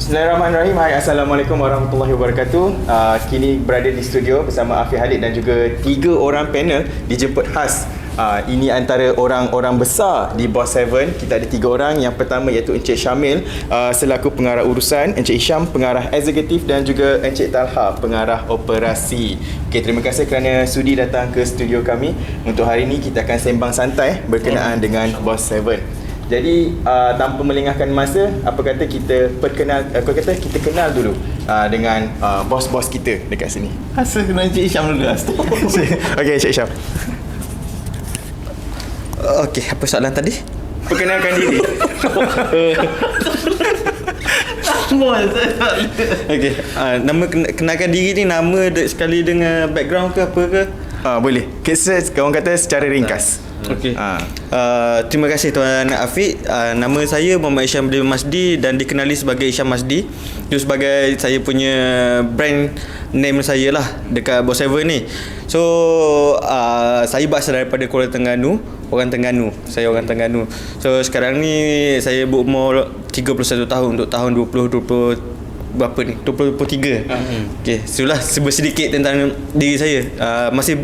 Bismillahirrahmanirrahim. Hai, Assalamualaikum warahmatullahi wabarakatuh. Kini berada di studio bersama Afiq Halid dan juga 3 orang panel dijemput khas. Ini antara orang-orang besar di Boss 7. Kita ada 3 orang. Yang pertama iaitu Encik Syamil selaku pengarah urusan, Encik Isham pengarah eksekutif dan juga Encik Talha pengarah operasi. Okey, terima kasih kerana sudi datang ke studio kami. Untuk hari ini kita akan sembang santai berkenaan dengan Boss 7. Jadi tanpa melengahkan masa, apa kata kita kita kenal dulu dengan bos-bos kita dekat sini. Asal kena Encik Isham dulu. Okey, Encik Isham. Okey, apa soalan tadi? Perkenalkan diri. Okey, nama kenalkan diri ni nama sekali dengan background ke apa ke? Boleh. Kawan kata secara ringkas. Okey. Terima kasih Tuan Afiq. Nama saya Muhammad Isham bin Masdi dan dikenali sebagai Isham Masdi. Itu sebagai saya punya brand name saya lah dekat Boss 7 ni. So saya berasal daripada Kuala Terengganu, orang Terengganu. Saya orang Terengganu. So sekarang ni saya berumur 31 tahun untuk tahun 2020 berapa ni? 2023. Okey, itulah sedikit tentang diri saya. Masih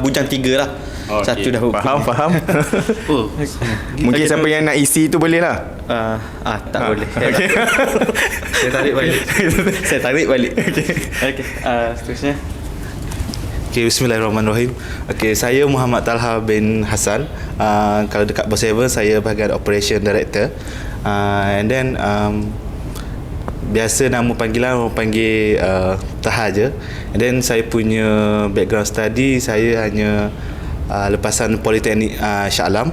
bujang 3 lah. Okay. Satu dah Faham. Mungkin siapa yang nak isi tu boleh lah. Tak boleh. Okay. Saya tarik balik. Okey. Seterusnya. Okay, bismillahirrahmanirrahim. Okay, saya Muhammad Talha bin Hassan. Kalau dekat Boss 7 saya bahagian Operation Director. And then biasa nama panggilan orang panggil Taha je. And then saya punya background study, saya hanya lepasan Politeknik Shah Alam.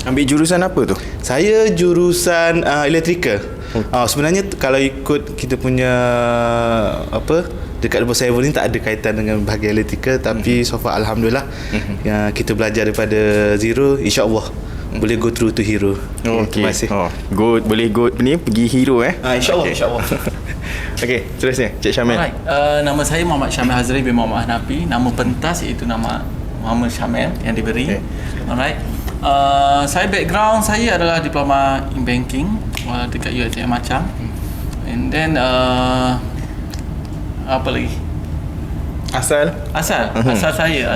Ambil jurusan apa tu? Saya jurusan elektrikal. Sebenarnya kalau ikut kita punya dekat Boss 7 ni tak ada kaitan dengan bahagian elektrikal, tapi so far alhamdulillah kita belajar daripada zero, insya-Allah boleh go through to hero. Terima kasih. Boleh pergi hero InsyaAllah. InsyaAllah. Okey, terusnya Cik Syamil. Alright, nama saya Muhammad Syamil Hazri bin Muhammad Hanafi. Nama pentas iaitu nama Muhammad Syamil yang diberi. Alright. Saya background saya adalah diploma in banking dekat UiTM Macang. And then apa lagi? Asal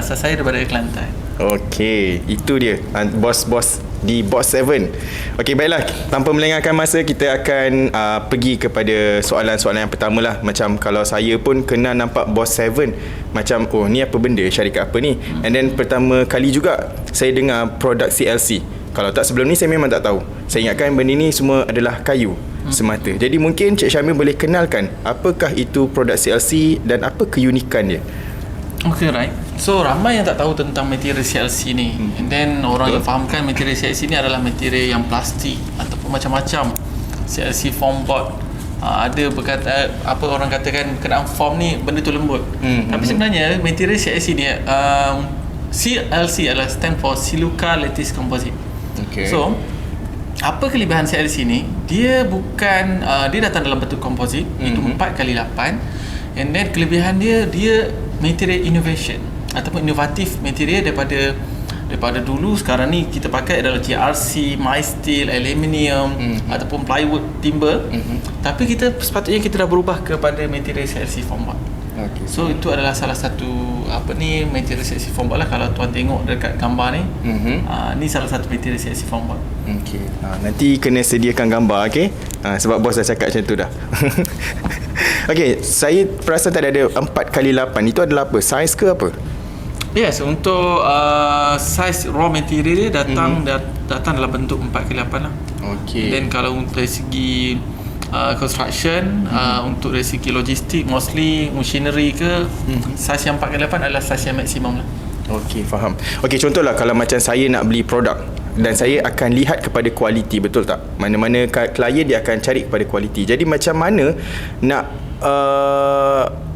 saya daripada Kelantan. Okey, itu dia bos-bos di Boss 7. Okey, baiklah, tanpa melengahkan masa kita akan pergi kepada soalan-soalan yang pertama lah. Macam kalau saya pun kena nampak Boss 7, macam ni apa benda, syarikat apa ni. And then pertama kali juga saya dengar produk CLC. Kalau tak sebelum ni saya memang tak tahu. Saya ingatkan benda ni semua adalah kayu semata. Jadi mungkin Cik Syamil boleh kenalkan apakah itu produk CLC dan apa keunikan dia. Okay, right. So ramai yang tak tahu tentang material CLC ni. And then orang yang fahamkan material CLC ni adalah material yang plastik ataupun macam-macam. CLC foam board. Ada berkata apa orang katakan berkenaan foam ni benda tu lembut. Tapi sebenarnya material CLC ni CLC adalah stand for Silica Lattice Composite. Okay. So apa kelebihan CLC ni? Dia bukan dia datang dalam bentuk komposit, itu 4x8. And then kelebihan dia material innovation ataupun inovatif material daripada dulu. Sekarang ni kita pakai adalah GRC, MySteel, aluminium ataupun plywood, timber. Tapi sepatutnya kita dah berubah kepada material CLC foam board. Okay. So itu adalah salah satu material CLC foam board lah. Kalau tuan tengok dekat gambar ni, ni salah satu material CLC foam board. Okey. Nanti kena sediakan gambar, okey? Sebab bos dah cakap macam tu dah. Okey, saya perasan tadi ada 4x8. Itu adalah apa? Saiz ke apa? Yes, untuk size raw material dia datang dalam bentuk 4x8 lah. Okey. Dan kalau untuk dari segi construction, untuk dari segi logistik, mostly machinery ke, size yang 4x8 adalah size yang maksimum lah. Okey, faham. Okey, contohlah kalau macam saya nak beli produk dan saya akan lihat kepada kualiti, betul tak? Mana-mana klien dia akan cari kepada kualiti. Jadi macam mana nak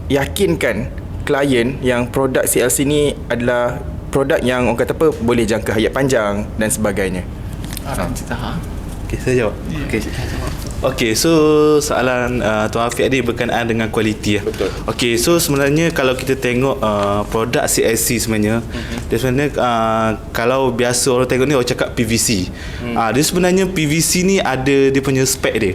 yakinkan klien yang produk CLC ni adalah produk yang orang kata apa, boleh jangka hayat panjang dan sebagainya? Okay, saya jawab. Okay, so soalan Tuan Afiq ni berkenaan dengan kualiti. Betul. Okay, so sebenarnya kalau kita tengok produk CLC sebenarnya, dia sebenarnya kalau biasa orang tengok ni orang cakap PVC. Dia sebenarnya PVC ni ada dia punya spek dia.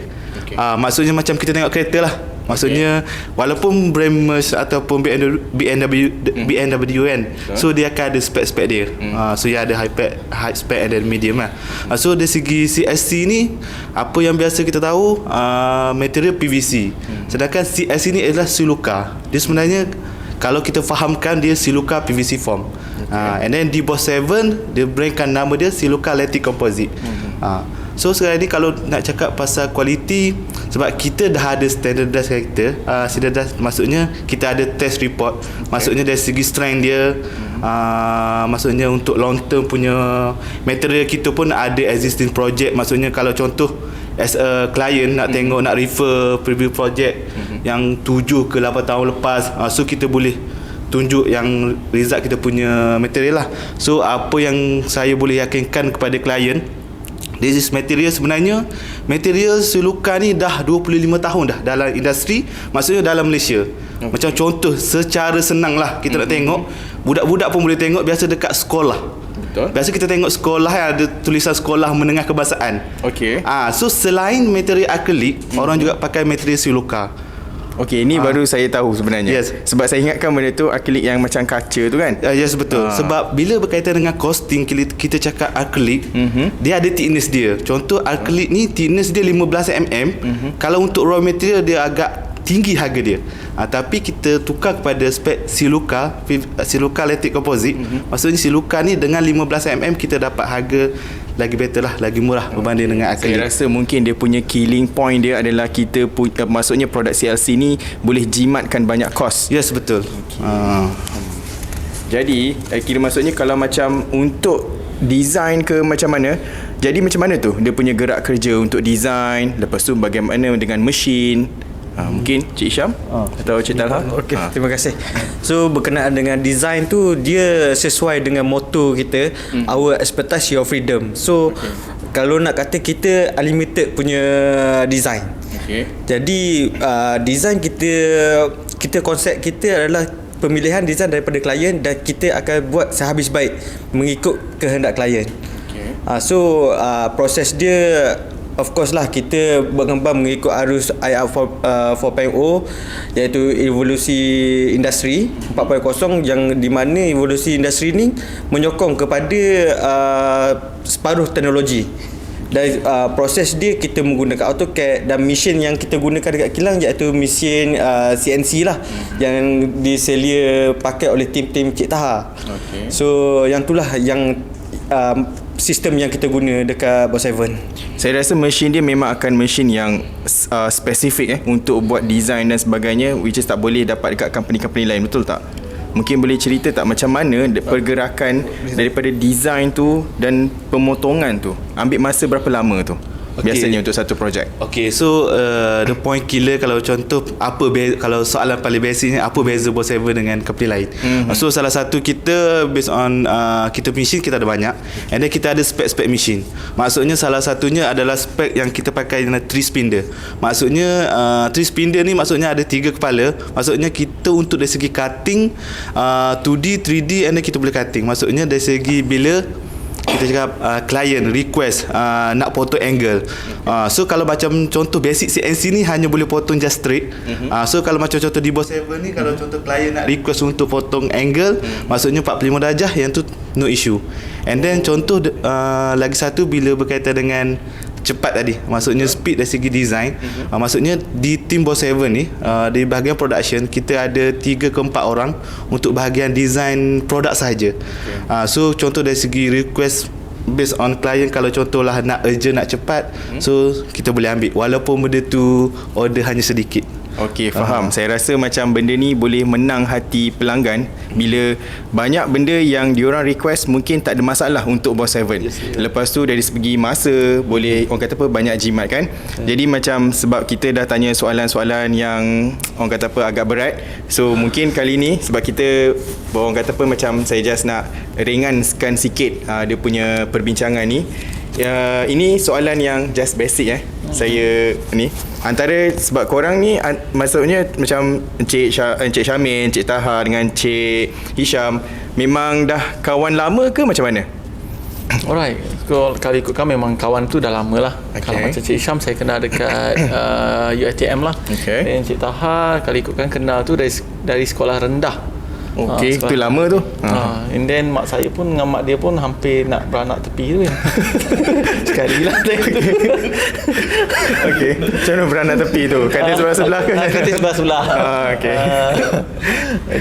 Maksudnya macam kita tengok kereta lah. Maksudnya walaupun brand Merc ataupun BMW kan, so dia akan ada spek-spek dia. So dia ada high spec and then medium lah. So dari segi CSC ni, apa yang biasa kita tahu, material PVC. Sedangkan CSC ni adalah siluka. Dia sebenarnya kalau kita fahamkan, dia siluka PVC foam. And then di Boss 7 dia brandkan nama dia siluka latex composite. So sekarang ni kalau nak cakap pasal kualiti, sebab kita dah ada standardized character, standardized maksudnya kita ada test report, maksudnya dari segi strength dia, maksudnya untuk long term punya material kita pun ada existing project. Maksudnya kalau contoh as a client nak tengok, nak refer preview project yang 7 ke 8 tahun lepas, so kita boleh tunjuk yang result kita punya material lah. So apa yang saya boleh yakinkan kepada klien, this is material, sebenarnya material siluka ni dah 25 tahun dah dalam industri, maksudnya dalam Malaysia. Macam contoh secara senang lah kita nak tengok, budak-budak pun boleh tengok, biasa dekat sekolah. Betul. Biasa kita tengok sekolah ada tulisan sekolah menengah kebangsaan. Okey. So selain material akrilik, orang juga pakai material siluka. Okey, ini baru saya tahu sebenarnya. Yes. Sebab saya ingatkan benda tu akrilik yang macam kaca tu kan. Yes, betul. Sebab bila berkaitan dengan costing, kita cakap akrilik, dia ada thickness dia. Contoh akrilik ni thickness dia 15 mm. Kalau untuk raw material dia agak tinggi harga dia. Tapi kita tukar kepada spek siluka latex composite. Maksudnya siluka ni dengan 15 mm kita dapat harga lagi better lah, lagi murah berbanding dengan akrilik. Saya rasa mungkin dia punya killing point dia adalah kita maksudnya produk CLC ni boleh jimatkan banyak kos. Yes, betul. Jadi kira maksudnya kalau macam untuk design ke macam mana, jadi macam mana tu dia punya gerak kerja untuk design, lepas tu bagaimana dengan mesin. Mungkin Cik Hisham atau Cik Talha. Okey, terima kasih. So berkenaan dengan design tu, dia sesuai dengan motto kita, our expertise your freedom. So kalau nak kata kita unlimited punya design. Jadi design kita konsep kita adalah pemilihan design daripada klien, dan kita akan buat sehabis baik mengikut kehendak klien. So proses dia, of course lah, kita berkembang mengikut arus IR 4.0, iaitu evolusi industri 4.0, yang di mana evolusi industri ni menyokong kepada separuh teknologi. Dan proses dia kita menggunakan AutoCAD, dan mesin yang kita gunakan dekat kilang iaitu mesin CNC lah, yang diselia pakai oleh tim-tim Cik Taha. So yang itulah yang sistem yang kita guna dekat Boss 7. Saya rasa mesin dia memang akan mesin yang spesifik untuk buat design dan sebagainya, which is tak boleh dapat dekat company-company lain, betul tak? Mungkin boleh cerita tak macam mana pergerakan daripada design tu dan pemotongan tu, ambil masa berapa lama tu biasanya untuk satu projek? Okay, so the point killer, kalau contoh kalau soalan paling basicnya, apa beza Boss 7 dengan company lain? So salah satu kita based on kita machine kita ada banyak, and then kita ada spek-spek machine. Maksudnya salah satunya adalah spek yang kita pakai dengan 3 spindle. Maksudnya 3 spindle ni maksudnya ada 3 kepala. Maksudnya kita untuk dari segi cutting 2D, 3D, and then kita boleh cutting. Maksudnya dari segi bila kita cakap client request nak potong angle, so kalau macam contoh basic CNC ni hanya boleh potong just straight. So kalau macam contoh di Boss 7 ni, kalau contoh client nak request untuk potong angle, maksudnya 45 darjah, yang tu no issue. And then contoh lagi satu bila berkaitan dengan cepat tadi, maksudnya speed dari segi design. Maksudnya di tim Boss 7 ni, di bahagian production kita ada 3 ke 4 orang untuk bahagian design produk sahaja. So contoh dari segi request based on client, kalau contohlah nak urgent, nak cepat, so kita boleh ambil walaupun benda tu order hanya sedikit. Okey, faham. Saya rasa macam benda ni boleh menang hati pelanggan bila banyak benda yang diorang request mungkin tak ada masalah untuk Boss 7. Lepas tu dari segi masa boleh orang kata apa, banyak jimat kan. Jadi macam sebab kita dah tanya soalan-soalan yang orang kata apa agak berat, so mungkin kali ni sebab kita orang kata apa macam saya just nak ringankan sikit dia punya perbincangan ni. Ini soalan yang just basic saya ni antara sebab korang ni maksudnya macam Encik Syamil, Encik Taha dengan Encik Hisham memang dah kawan lama ke macam mana? Alright, kalau ikutkan memang kawan tu dah lama lah. Okay. Kalau macam Cik Syam saya kenal dekat UiTM lah. Okay. Dan Cik Taha kalau ikutkan kenal tu dari sekolah rendah. Okey, sekolah. itu lama tu. And then mak saya pun dengan mak dia pun hampir nak beranak tepi tu kan. Sekali lah time tu. Okey. Macam mana beranak tepi tu? Katil sebelah-sebelah ke? Katil sebelah-sebelah. Okey.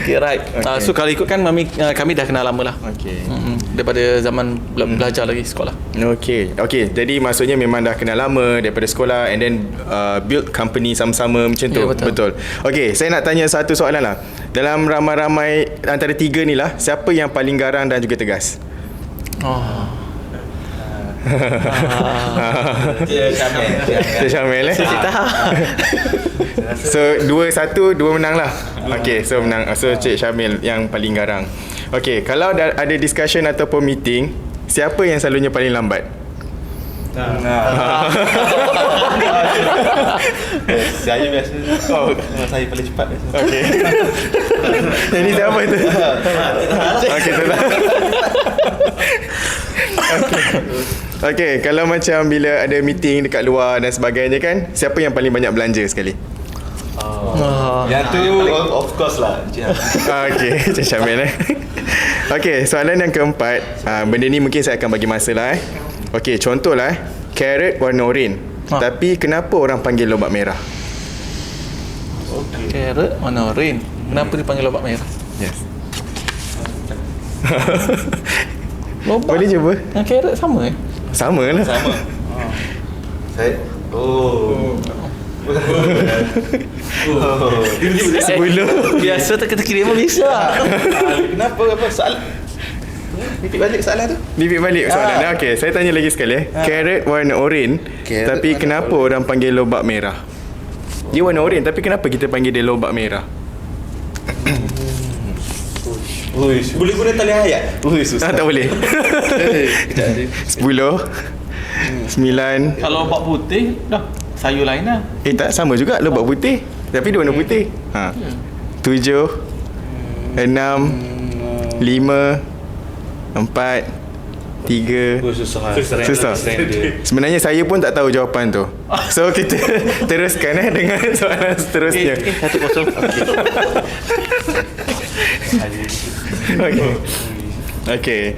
Okay, right. Okay. So kalau ikutkan kami dah kenal lama lah. Okey. Daripada zaman belajar lagi sekolah. Okey. Okey, jadi maksudnya memang dah kenal lama daripada sekolah and then build company sama-sama macam tu. Ya, betul. Okey, saya nak tanya satu soalan lah. Dalam ramai-ramai antara tiga ni lah, siapa yang paling garang dan juga tegas? Cik Syamil Cik Taha. So 2-1 2 menang lah. Okey, so menang. So Cik Syamil yang paling garang. Okey, kalau ada discussion ataupun meeting, siapa yang selalunya paling lambat? Saya biasa. Saya paling cepat biasa. Okey. Jadi siapa tu? Okey, tenang. Okey, kalau macam bila ada meeting dekat luar dan sebagainya kan, siapa yang paling banyak belanja sekali? Yang tu of course lah. Okey, Cik Syamil Okey, soalan yang keempat, benda ni mungkin saya akan bagi masa lah Okey, contohlah carrot warna oren. Tapi kenapa orang panggil lobak merah? Carrot warna oren. Kenapa dipanggil lobak merah? Yes. Lobak. Boleh cuba? Dengan carrot sama Sama lah. Saya Sebelum biasa teka-teki dia pun bisa. Kenapa apa soalan? Repeat balik soalan tu. Bibit balik soalan. Okey, saya tanya lagi sekali Carrot warna oren, tapi kenapa orang panggil lobak merah? Dia warna oren, tapi kenapa kita panggil dia lobak merah? Boleh guna tali ayat? Susah. Tak boleh. 10 9. Kalau lobak putih dah sayur lain lah. Tak sama juga lobak putih, tapi dia warna putih. 7 6 5 4 3. Susah. Sebenarnya saya pun tak tahu jawapan tu. So kita teruskan dengan soalan seterusnya. 1-0. Okey,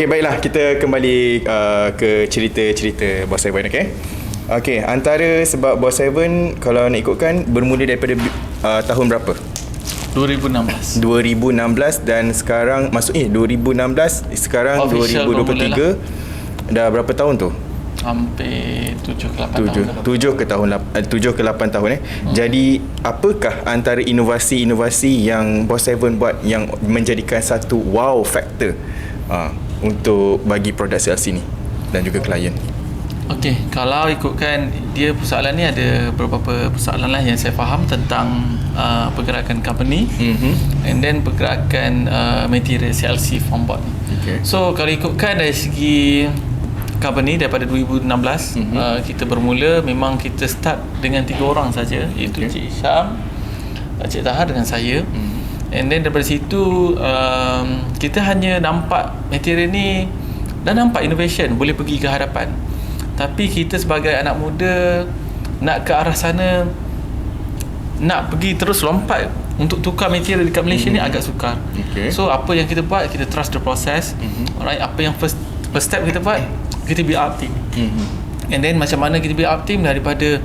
baiklah, kita kembali ke cerita-cerita Boss Seven, okey, antara sebab Boss Seven kalau nak ikutkan bermula daripada tahun berapa? 2016 dan sekarang 2016 sekarang Official 2023 dah berapa tahun tu? Hampir 7 ke 8 tahun. 7 ke 8 tahun Jadi apakah antara inovasi-inovasi yang Boss Seven buat yang menjadikan satu wow factor untuk bagi produk CLC ni dan juga klien? Okey, kalau ikutkan dia persoalan ni ada beberapa persoalan lah yang saya faham tentang pergerakan company and then pergerakan material CLC foam board ni. So kalau ikutkan dari segi company daripada 2016 kita bermula memang kita start dengan 3 orang saja, iaitu Cik Syam, Cik Taha dengan saya. And then daripada situ kita hanya nampak material ni dah nampak innovation boleh pergi ke hadapan. Tapi kita sebagai anak muda nak ke arah sana, nak pergi terus lompat untuk tukar material dekat Malaysia ni agak sukar. So apa yang kita buat, kita trust the process. Alright, apa yang first step kita buat, kita build up team. And then macam mana kita build up team daripada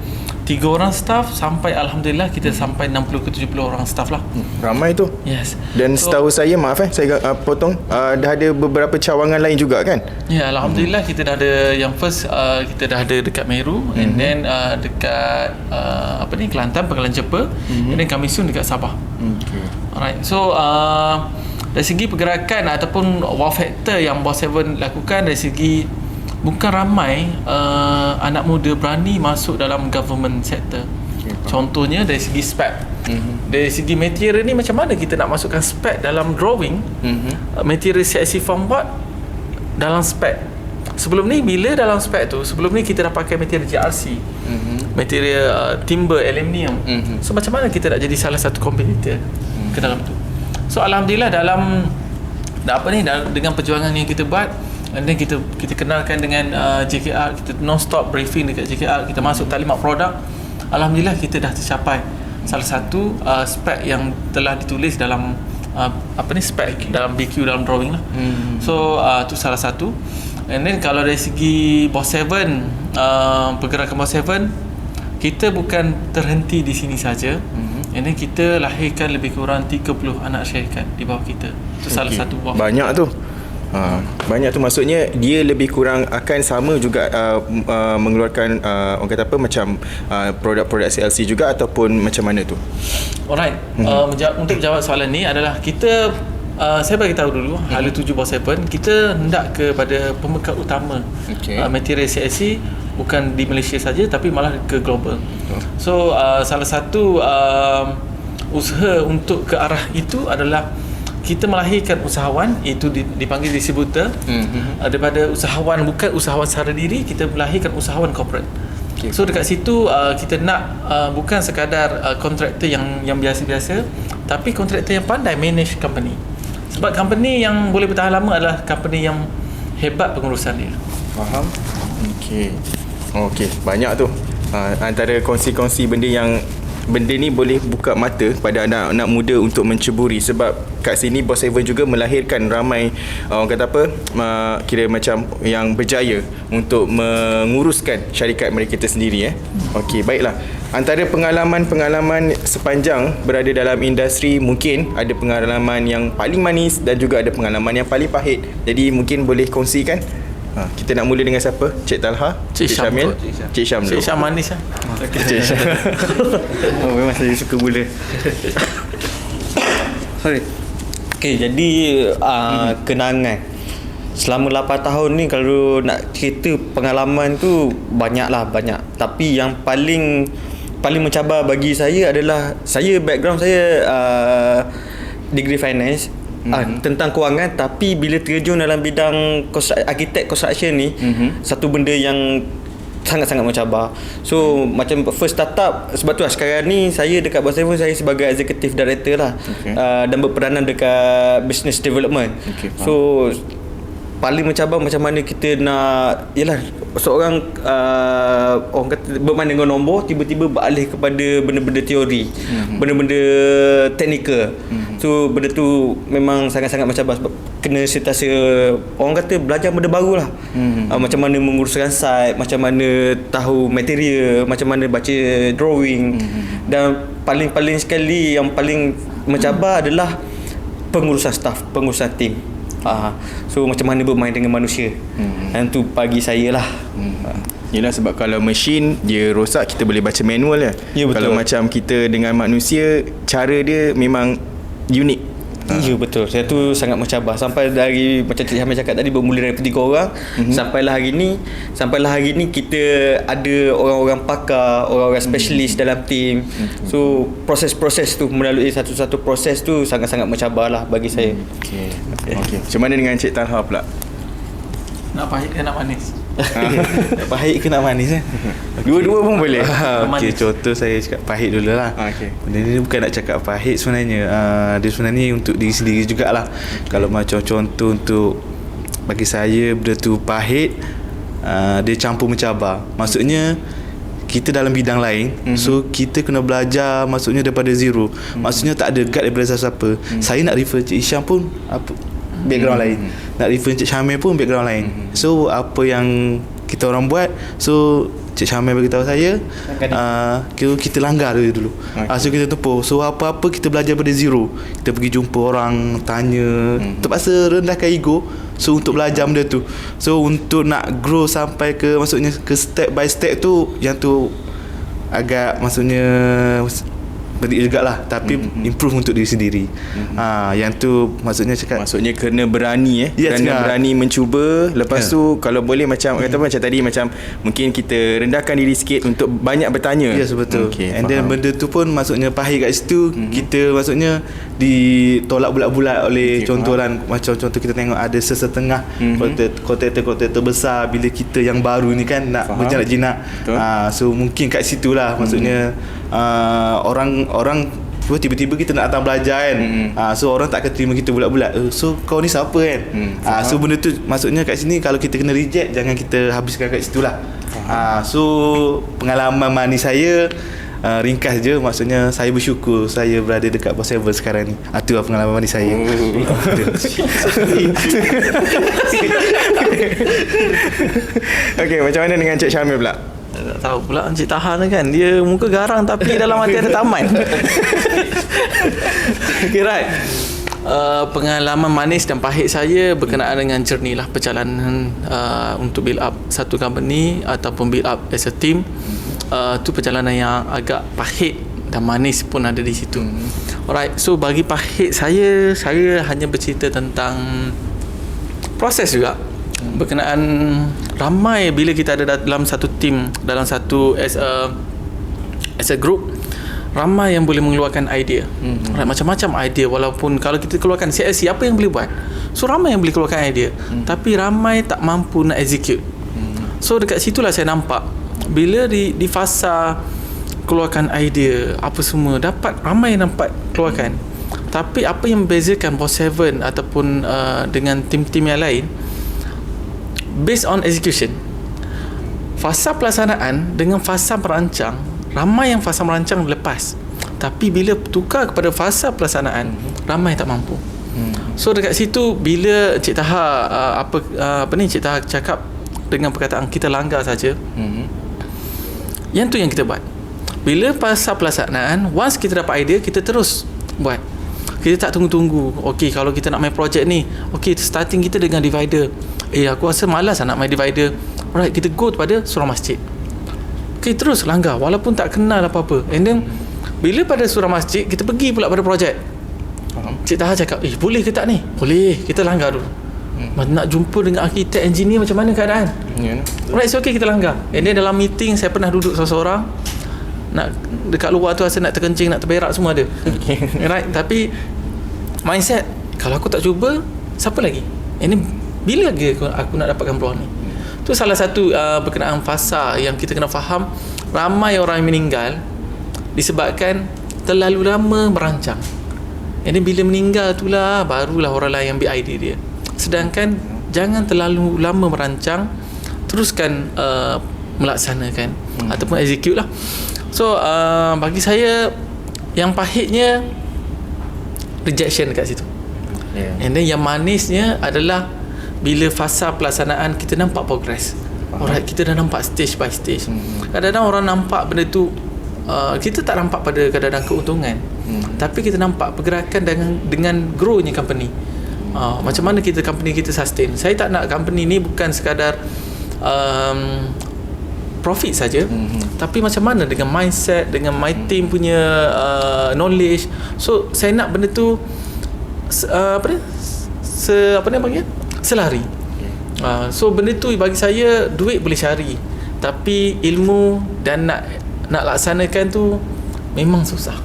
3 orang staff sampai alhamdulillah kita sampai 60 ke 70 orang staff lah. Ramai tu. Yes. Dan setahu saya, maaf saya potong, dah ada beberapa cawangan lain juga kan? Ya, alhamdulillah kita dah ada yang first kita dah ada dekat Meru and then dekat Kelantan, Pangkalan Cepa, and then coming soon dekat Sabah. Alright. So dari segi pergerakan ataupun wow factor yang Boss Seven lakukan dari segi bukan ramai anak muda berani masuk dalam government sector. Contohnya dari segi spec. Dari segi material ni macam mana kita nak masukkan spec dalam drawing, material CIC foam board dalam spec. Sebelum ni bila dalam spec tu, sebelum ni kita dah pakai material GRC, material timber, aluminium. So macam mana kita nak jadi salah satu kompetitor ke dalam tu. So alhamdulillah dalam dengan perjuangan yang kita buat, and then kita kenalkan dengan JKR, kita non-stop briefing dekat JKR, kita masuk taklimat produk. Alhamdulillah kita dah tercapai salah satu spec yang telah ditulis dalam spec dalam BQ, dalam drawing lah. So tu salah satu. And then kalau dari segi Boss 7, pergerakan Boss 7, kita bukan terhenti di sini saja. And then kita lahirkan lebih kurang 30 anak syarikat di bawah kita. Itu salah satu buah. Banyak tu. Banyak tu, maksudnya dia lebih kurang akan sama juga mengeluarkan orang kata apa, macam produk-produk CLC juga, ataupun macam mana tu? Alright. Untuk jawab soalan ni adalah kita saya bagi tahu dulu hala tuju Boss 7, kita hendak kepada pembekal utama material CLC bukan di Malaysia saja tapi malah ke global. So salah satu usaha untuk ke arah itu adalah kita melahirkan usahawan, itu dipanggil distributor. Daripada usahawan, bukan usahawan secara diri, kita melahirkan usahawan corporate. So dekat situ kita nak bukan sekadar kontraktor yang biasa-biasa, tapi kontraktor yang pandai manage company. Sebab company yang boleh bertahan lama adalah company yang hebat pengurusan dia. Faham? Okey, banyak tu. Antara kongsi-kongsi benda ni boleh buka mata pada anak-anak muda untuk menceburi, sebab kat sini Boss 7 juga melahirkan ramai orang kata apa, kira macam yang berjaya untuk menguruskan syarikat mereka tersendiri. Okey, baiklah. Antara pengalaman-pengalaman sepanjang berada dalam industri, mungkin ada pengalaman yang paling manis dan juga ada pengalaman yang paling pahit. Jadi mungkin boleh kongsikan. Kita nak mula dengan siapa? Cik Talha? Cik Syam. Syamil? Cik Syam dulu. Cik Syam manis lah. Cik Syam. Memang saya suka mula. Sorry. Okay, jadi kenangan selama 8 tahun ni, kalau nak cerita pengalaman tu banyak. Tapi yang paling mencabar bagi saya adalah, saya background saya degree finance, tentang kewangan, tapi bila terjun dalam bidang arkitek construction ni, satu benda yang sangat-sangat mencabar. So macam first startup, sebab tu lah sekarang ni saya dekat Boss 7, saya sebagai executive director lah, dan berperanan dekat business development. So paling mencabar macam mana kita nak, yalah, seorang orang kata bermain dengan nombor, tiba-tiba beralih kepada benda-benda teori, benda-benda teknikal. So benda tu memang sangat-sangat mencabar, sebab kena sentiasa orang kata belajar benda baru lah. Macam mana menguruskan site, macam mana tahu material, macam mana baca drawing. Dan paling sekali yang paling mencabar adalah pengurusan staff, pengurusan tim. So macam mana bermain dengan manusia. Dan tu bagi saya lah. Yelah, sebab kalau mesin dia rosak, kita boleh baca manual lah. Ya, betul. Kalau macam kita dengan manusia, cara dia memang unik. Ya, betul. Saya tu sangat mencabar. Sampai dari macam Cik Hamid cakap tadi, bermula dari 3 orang, sampailah hari ni kita ada orang-orang pakar, orang-orang specialist dalam tim. So proses-proses tu, melalui satu-satu proses tu sangat-sangat mencabar lah bagi saya. Okey. Macam mana dengan Cik Talha pula? Nak pahit ke nak manis? Pahit ke nak manis Dua-dua pun boleh. Okey, contoh saya cakap pahit dulu lah. Benda ni bukan nak cakap pahit sebenarnya. Dia sebenarnya untuk diri sendiri jugalah. Kalau macam contoh untuk bagi saya, benda tu pahit, dia campur mencabar. Maksudnya kita dalam bidang lain, so kita kena belajar, maksudnya daripada zero. Maksudnya tak ada guide daripada siapa-siapa. Saya nak refer Cik Isyam pun background lain, nak refer Cik Syamil pun background lain. So apa yang kita orang buat, so Cik Syamil beritahu saya, kita langgar dulu. So kita tempuh. So apa-apa kita belajar daripada zero. Kita pergi jumpa orang, tanya, terpaksa rendahkan ego. So untuk belajar benda tu, so untuk nak grow sampai ke, maksudnya ke step by step tu, yang tu agak maksudnya penting jugalah, tapi improve untuk diri sendiri. Yang tu maksudnya cakap, maksudnya kena berani berani mencuba. Lepas tu kalau boleh macam kata macam tadi, macam mungkin kita rendahkan diri sikit untuk banyak bertanya. Yes, betul. And then benda tu pun maksudnya pahit kat situ, kita maksudnya ditolak bulat-bulat oleh contoh macam contoh kita tengok ada sesetengah kontraktor besar, bila kita yang baru ni kan nak berjinak-jinak. So mungkin kat situlah maksudnya orang tiba-tiba kita nak datang belajar kan. So orang tak akan terima kita bulat-bulat. So kau ni siapa kan? So benda tu maksudnya kat sini kalau kita kena reject, jangan kita habiskan kat situ lah. So pengalaman manis saya ringkas je, maksudnya saya bersyukur saya berada dekat Boss 7 sekarang ni. Itu lah pengalaman manis saya. Okey, macam mana dengan Cik Syamil pula? Tak tahu pula Encik Tahan kan, dia muka garang tapi dalam hati ada taman. Okay, right. Pengalaman manis dan pahit saya berkenaan dengan journey lah, perjalanan untuk build up satu company ataupun build up as a team. Tu perjalanan yang agak pahit dan manis pun ada di situ. Alright, so bagi pahit saya hanya bercerita tentang proses juga. Berkenaan ramai bila kita ada dalam satu team, dalam satu as a group, ramai yang boleh mengeluarkan idea. Right, macam-macam idea, walaupun kalau kita keluarkan CLC apa yang boleh buat. So ramai yang boleh keluarkan idea, tapi ramai tak mampu nak execute. So dekat situlah saya nampak bila di fasa keluarkan idea apa semua dapat ramai yang nampak keluarkan. Tapi apa yang membezakan Boss 7 ataupun dengan tim-tim yang lain, based on execution. Fasa pelaksanaan dengan fasa merancang, ramai yang fasa merancang lepas. Tapi bila tukar kepada fasa pelaksanaan, ramai tak mampu. So dekat situ bila Cik Taha Cik Taha cakap dengan perkataan kita langgar saja. Yang tu yang kita buat. Bila fasa pelaksanaan, once kita dapat idea, kita terus buat. Kita tak tunggu-tunggu. Okey, kalau kita nak main projek ni, okey, starting kita dengan divider. Aku rasa malas nak main divider. Alright, kita go kepada surau masjid. Okay, terus langgar walaupun tak kenal apa-apa. And then bila pada surau masjid, kita pergi pula pada projek. Cik Taha cakap, boleh ke tak ni? Boleh, kita langgar dulu. Nak jumpa dengan arkitek, engineer, macam mana keadaan? Alright, so okay, kita langgar. And then dalam meeting, saya pernah duduk seorang-seorang, nak dekat luar tu rasa nak terkencing, nak terberak, semua ada. Right, tapi mindset, kalau aku tak cuba, siapa lagi? Ini bila lagi aku nak dapatkan peluang ni? Tu salah satu berkenaan fasa yang kita kena faham. Ramai orang yang meninggal disebabkan terlalu lama merancang. Jadi bila meninggal itulah barulah orang lain yang ambil idea dia. Sedangkan jangan terlalu lama merancang, teruskan melaksanakan ataupun execute lah. So bagi saya yang pahitnya rejection dekat situ. And then yang manisnya adalah bila fasa pelaksanaan kita nampak progress. Alright, kita dah nampak stage by stage. Kadang-kadang orang nampak benda tu kita tak nampak pada kadang-kadang keuntungan. Tapi kita nampak pergerakan dengan grownya company. Macam mana company kita sustain. Saya tak nak company ni bukan sekadar profit saja, tapi macam mana dengan mindset, dengan my team punya knowledge. So saya nak benda tu selari. So benda tu bagi saya, duit boleh cari, tapi ilmu dan nak laksanakan tu memang susah.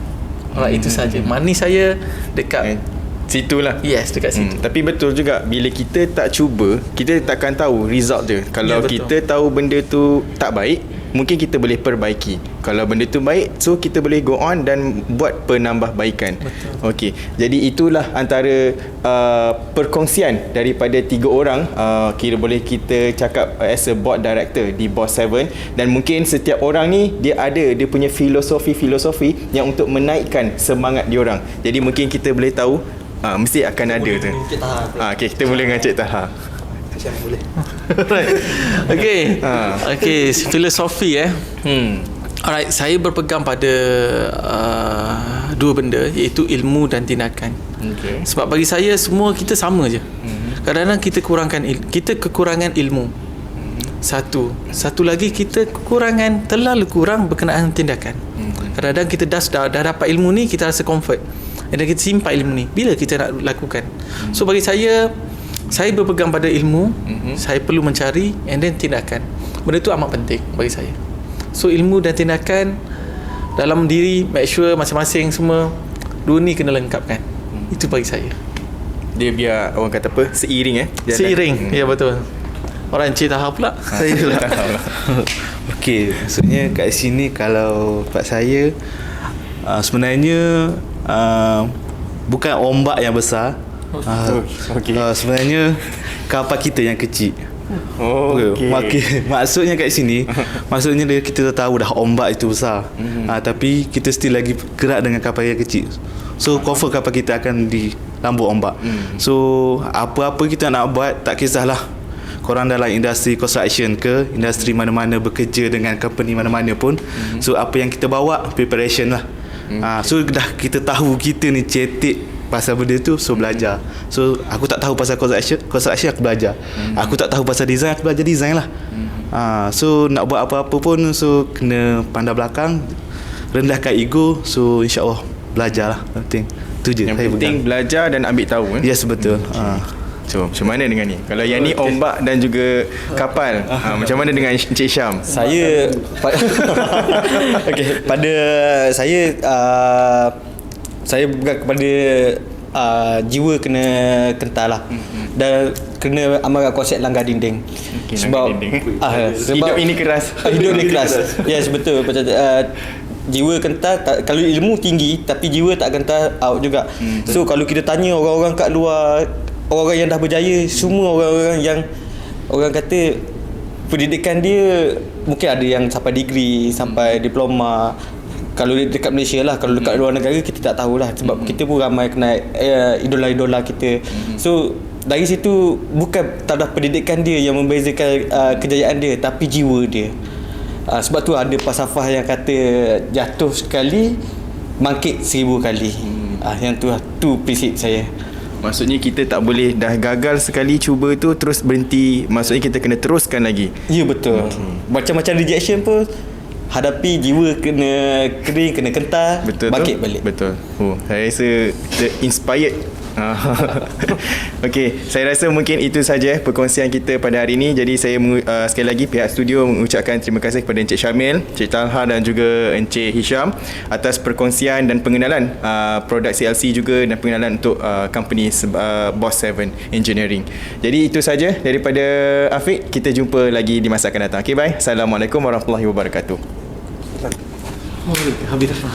Itu saja. Manis saya dekat situlah. Yes, dekat situ. Tapi betul juga, bila kita tak cuba, kita takkan tahu result dia. Kalau kita tahu benda tu tak baik, mungkin kita boleh perbaiki. Kalau benda tu baik, so kita boleh go on dan buat penambahbaikan. Okey. Jadi itulah antara perkongsian daripada 3 orang, kira boleh kita cakap as a board director di Boss 7. Dan mungkin setiap orang ni dia punya filosofi yang untuk menaikkan semangat diorang. Jadi mungkin kita boleh tahu mesti akan ada tu. Okey, kita mula dengan Cik Taha. Boleh. Right. Okay, filosofi Alright, saya berpegang pada 2 benda, iaitu ilmu dan tindakan. Sebab bagi saya semua kita sama je. Kadang-kadang kita kekurangan ilmu. Satu lagi kita terlalu kurang berkenaan tindakan. Kadang-kadang kita dah dapat ilmu ni, kita rasa comfort. Dan kita simpan ilmu ni. Bila kita nak lakukan? So bagi saya berpegang pada ilmu, saya perlu mencari, and then tindakan. Benda tu amat penting bagi saya. So ilmu dan tindakan dalam diri, make sure masing-masing semua 2 ni kena lengkapkan. Itu bagi saya. Dia biar orang kata apa, seiring jalan. Seiring. Ya, betul. Orang Cik Taha pula. Saya pula. Okey, maksudnya kat sini kalau buat saya Sebenarnya bukan ombak yang besar. Okey. Sebenarnya kapal kita yang kecil. Oh, okey. Maksudnya kat sini, maksudnya kita tahu dah ombak itu besar. Tapi kita still lagi gerak dengan kapal yang kecil. So confirm kapal kita akan di lambung ombak. So apa-apa kita nak buat, tak kisahlah korang dalam industri construction ke industri mana-mana, bekerja dengan company mana-mana pun. So apa yang kita bawa, preparation lah. So dah kita tahu kita ni cetek pasal benda tu, so belajar. So aku tak tahu pasal construction aku belajar. Aku tak tahu pasal design, aku belajar design lah. So nak buat apa-apa pun, so kena pandang belakang, rendahkan ego. So insyaAllah belajar lah. Penting tu je. Yang penting belajar dan ambil tahu. Yes, betul. So macam mana dengan ni? Kalau yang ni ombak dan juga kapal, macam mana dengan Encik Syam? Saya okey, pada saya bukan kepada jiwa kena kental lah. Dan kena amalkan konsep langgar dinding. Sebab Hidup ini keras. Hidup ni keras. Yes, betul. Macam jiwa kental kalau ilmu tinggi tapi jiwa tak kental, out juga. So kalau kita tanya orang-orang kat luar, orang yang dah berjaya, semua orang-orang yang orang kata pendidikan dia mungkin ada yang sampai degree, sampai diploma. Kalau dekat Malaysia lah, kalau dekat luar negara kita tak tahulah, sebab kita pun ramai kenal idola-idola kita. So dari situ bukan taraf pendidikan dia yang membezakan kejayaan dia, tapi jiwa dia. Sebab tu ada falsafah yang kata jatuh sekali bangkit 1000 kali. Yang tu prinsip saya. Maksudnya kita tak boleh dah gagal sekali cuba tu terus berhenti. Maksudnya kita kena teruskan lagi. Ya, betul. Macam-macam rejection pun hadapi, jiwa kena kering, kena kental, betul, bangkit balik. Betul. Saya rasa inspired. Okey, saya rasa mungkin itu saja perkongsian kita pada hari ini. Jadi saya sekali lagi pihak studio mengucapkan terima kasih kepada Encik Syamil, Encik Talha dan juga Encik Hisham atas perkongsian dan pengenalan produk CLC juga, dan pengenalan untuk company Boss 7 Engineering. Jadi itu saja daripada Afiq. Kita jumpa lagi di masa akan datang. Okey, bye. Assalamualaikum warahmatullahi wabarakatuh. Habis dah.